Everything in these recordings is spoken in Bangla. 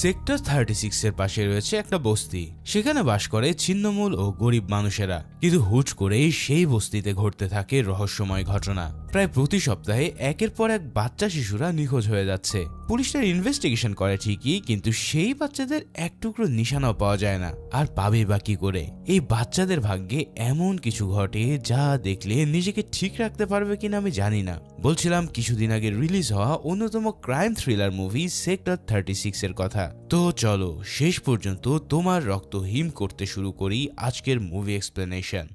সেক্টর 36 এর পাশে রয়েছে একটা বস্তি। সেখানে বাস করে ছিন্নমূল ও গরিব মানুষেরা। কিন্তু হুট করে সেই বস্তিতে ঘটতে থাকে রহস্যময় ঘটনা। প্রায় প্রতি সপ্তাহে একের পর এক বাচ্চা শিশুরা নিখোঁজ হয়ে যাচ্ছে। পুলিশরা ইনভেস্টিগেশন করে ঠিকই, কিন্তু সেই বাচ্চাদের এক টুকরো নিশানাও পাওয়া যায় না। আর পাবে বা কি করে? এই বাচ্চাদের ভাগ্যে এমন কিছু ঘটে যা দেখলে নিজেকে ঠিক রাখতে পারবে কিনা আমি জানি না। বলছিলাম কিছুদিন আগে রিলিজ হওয়া অন্যতম ক্রাইম থ্রিলার মুভি সেক্টর 36 এর কথা। তো চলো শেষ পর্যন্ত তোমার রক্ত হিম করতে শুরু করি আজকের মুভি এক্সপ্লেনেশন।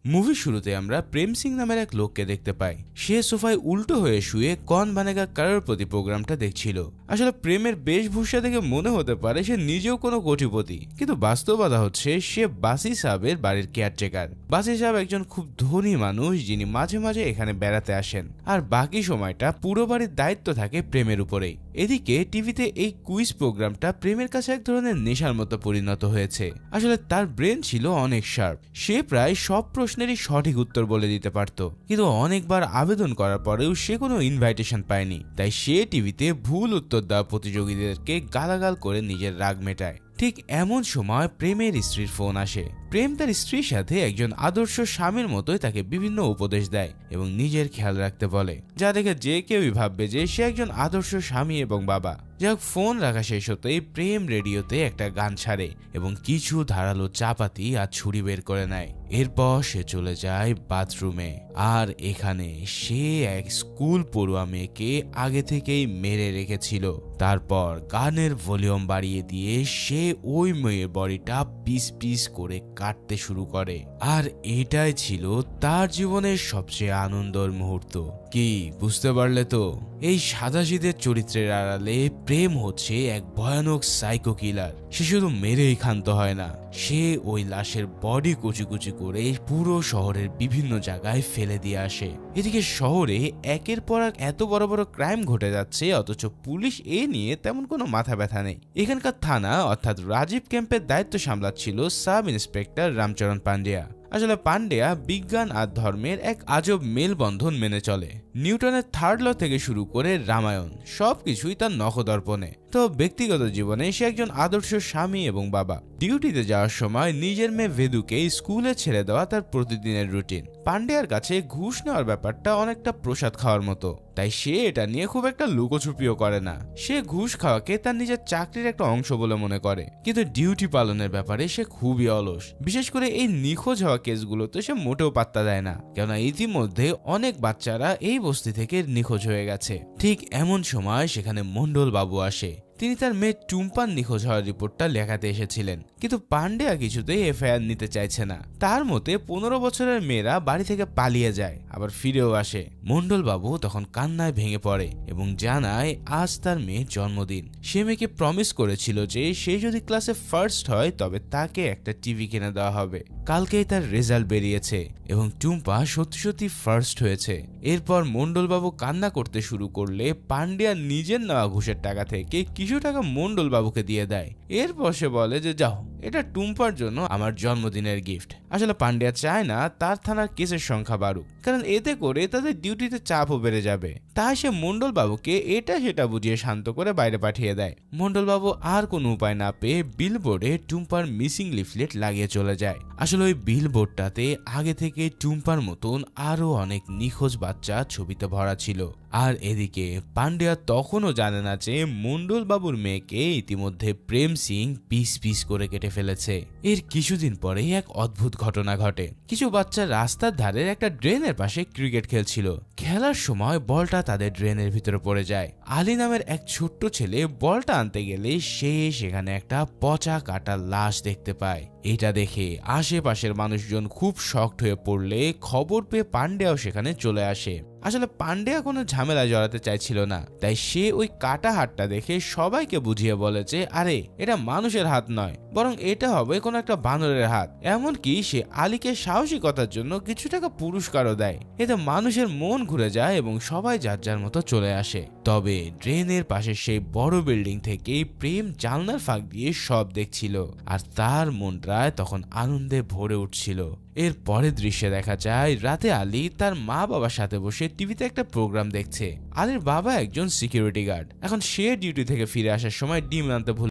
মুভি শুরুতে আমরা প্রেম সিং নামের এক লোককে দেখতে পাই। সে সোফায় উল্টো হয়ে শুয়ে কন বানেগা কারোরপতি প্রোগ্রামটা দেখছিল। আসলে প্রেমের বেশভূষা দেখে মনে হতে পারে সে নিজেও কোনো কোটিপতি, কিন্তু বাস্তবতা হচ্ছে সে বাসি সাহেবের বাড়ির কেয়ারটেকার। বাসি সাহেব একজন খুব ধনী মানুষ যিনি মাঝে মাঝে এখানে বেড়াতে আসেন, আর বাকি সময়টা পুরো বাড়ির দায়িত্ব থাকে প্রেমের উপরেই। এদিকে টিভিতে এই কুইজ প্রোগ্রামটা প্রেমের কাছে এক ধরনের নেশার মতো পরিণত হয়েছে। আসলে তার ব্রেন ছিল অনেক শার্প, সে প্রায় সব প্রশ্নেরই সঠিক উত্তর বলে দিতে পারত, কিন্তু অনেকবার আবেদন করার পরেও সে কোনো ইনভাইটেশন পায়নি। তাই সে টিভিতে ভুল উত্তর দেওয়া প্রতিযোগীদেরকে গালাগাল করে নিজের রাগ মেটায়। ঠিক এমন সময় প্রেমের স্ত্রীর ফোন আসে। প্রেম তার স্ত্রীর সাথে একজন আদর্শ স্বামীর মতোই তাকে বিভিন্ন উপদেশ দেয় এবং নিজের খেয়াল রাখতে বলে, যা দেখে যে কেউই ভাববে যে সে একজন আদর্শ স্বামী এবং বাবা। যাই হোক, ফোন রাখা শেষ হতেই প্রেম রেডিওতে একটা গান ছাড়ে এবং কিছু ধারালো চাপাতি আর ছুরি বের করে নেয়। এরপর সে চলে যায় বাথরুমে, আর এখানে সে এক স্কুল পড়ুয়া মেয়েকে আগে থেকেই মেরে রেখেছিল। তারপর গানের ভলিউম বাড়িয়ে দিয়ে সে ওই মেয়ের বডিটা পিস পিস করে কাটতে শুরু করে। আর এটাই ছিল তার জীবনের সবচেয়ে আনন্দের মুহূর্ত। কি বুঝতে পারলে তো? এই সাদাসিধে চরিত্রের আড়ালে প্রেম হচ্ছে এক ভয়ানক সাইকো কিলার। সে শুধু মেরেই ক্ষান্ত হয় না, সে ওই লাশের বডি কুচি কুচি করে পুরো শহরের বিভিন্ন জায়গায় ফেলে দিয়ে আসে। এদিকে শহরে একের পর এক এত বড় বড় ক্রাইম ঘটে যাচ্ছে, অথচ পুলিশ এ নিয়ে তেমন কোনো মাথা ব্যথা নেই। এখানকার থানা অর্থাৎ রাজীব ক্যাম্পের দায়িত্ব সামলাচ্ছিল সাব ইন্সপেক্টর রামচরণ পান্ডিয়া। আসলে পান্ডিয়া বিজ্ঞান আর ধর্মের এক আজব মেলবন্ধন মেনে চলে। নিউটনের থার্ড ল থেকে শুরু করে রামায়ণ সবকিছুই তার নখদর্পণে। তো ব্যক্তিগত জীবনে সে একজন আদর্শ স্বামী এবং বাবা। ডিউটিতে যাওয়ার সময় নিজের মেয়ে ভেদুকে স্কুলে ছেড়ে দেওয়া তার প্রতিদিনের রুটিন। পান্ডিয়ার কাছে ঘুষ নেওয়ার ব্যাপারটা অনেকটা প্রসাদ খাওয়ার মতো, তাই সে এটা নিয়ে খুব একটা লুকোছুপিও করে না। সে ঘুষ খাওয়াকে তার নিজের চাকরির একটা অংশ বলে মনে করে, কিন্তু ডিউটি পালনের ব্যাপারে সে খুবই অলস। বিশেষ করে এই নিখোঁজ হওয়া কেসগুলোতে সে মোটেও পাত্তা দেয় না, কেননা ইতিমধ্যে অনেক বাচ্চারা এই বস্তি থেকে নিখোঁজ হয়ে গেছে। ঠিক এমন সময় সেখানে মন্ডল বাবু আসে। তিনি তার মেয়ে টুম্পার নিখোঁজ হওয়ার রিপোর্টটা লেখাতে এসেছিলেন, কিন্তু পান্ডিয়া কিছুতেই এফআইআর নিতে চাইছে না। তার মতে 15 বছরের মেয়েরা বাড়ি থেকে পালিয়ে যায়, আবার ফিরেও আসে। মন্ডল বাবু তখন কান্নায় ভেঙে পড়ে এবং জানায় আজ তার মেয়ের জন্মদিন। সে মেয়েকে প্রমিস করেছিল যে সে যদি ক্লাসে ফার্স্ট হয় তবে তাকে একটা টিভি কিনে দেওয়া হবে। কালকেই তার রেজাল্ট বেরিয়েছে এবং টুম্পা সত্যি সত্যি ফার্স্ট হয়েছে। এরপর মন্ডলবাবু কান্না করতে শুরু করলে পান্ডিয়া নিজের নেওয়া ঘুষের টাকা থেকে কিছু টাকা মন্ডলবাবুকে দিয়ে দেয়। এরপর সে বলে যে যাও, এটা টুম্পার জন্য আমার জন্মদিনের গিফট। আসলে পান্ডিয়া চায় না তার থানার কেসের সংখ্যা বাড়ুক, কারণ এতে করে তাদের ডিউটিতে চাপও বেড়ে যাবে। তাই সে মন্ডলবাবুকে এটা সেটা বুঝিয়ে শান্ত করে বাইরে পাঠিয়ে দেয়। মন্ডলবাবু আর কোনো উপায় না পেয়ে বিলবোর্ডে টুম্পার মিসিং লিফলেট লাগিয়ে চলে যায়। আসলে ওই বিলবোর্ডটাতে আগে থেকে টুম্পার মতন আরো অনেক নিখোঁজ বাচ্চা ছবিতে ভরা ছিল। আর এদিকে পান্ডিয়া তখনও জানে না যে মন্ডলবাবুর মেয়েকে ইতিমধ্যে প্রেম সিং পিস পিস করে কেটে ফেলেছে। এর কিছুদিন পরে এক অদ্ভুত ঘটনা ঘটে। কিছু বাচ্চা রাস্তার ধারের একটা ড্রেনের পাশে ক্রিকেট খেলছিল। খেলার সময় বলটা তাদের ড্রেনের ভিতরে পড়ে যায়। আলী নামের এক ছোট্ট ছেলে বলটা আনতে গেলে সে সেখানে একটা পচা কাটা লাশ দেখতে পায়। এটা দেখে আশেপাশের মানুষজন খুব শকড হয়ে পড়লে খবর পেয়ে পান্ডিয়াও সেখানে চলে আসে। আসলে পান্ডিয়া কোনো ঝামেলায় জড়াতে চাইছিল না, তাই সে ওই কাটা হাতটা দেখে সবাইকে বুঝিয়ে বলে যে আরে এটা মানুষের হাত নয়, বরং এটা হবে কোনো একটা বানরের হাত। এমনকি সে আলীকে সাহসিকতার জন্য কিছু টাকা পুরস্কারও দেয়। এতে মানুষের মন ঘুরে যায় এবং সবাই যার যার মতো চলে আসে। তবে ড্রেনের পাশে সেই বড় বিল্ডিং থেকে প্রেম জানলার ফাঁক দিয়ে সব দেখছিল, আর তার মনটা তখন আনন্দে ভরে উঠছিল। এর পরের দৃশ্যে দেখা যায় রাতে আলী তার মা বাবার সাথে বসে টিভিতে একটা প্রোগ্রাম দেখছে। আলীর বাবা একজন সিকিউরিটি গার্ড। এখন সে ডিউটি থেকে ফিরে আসার সময় ডিম আনতে ভুলে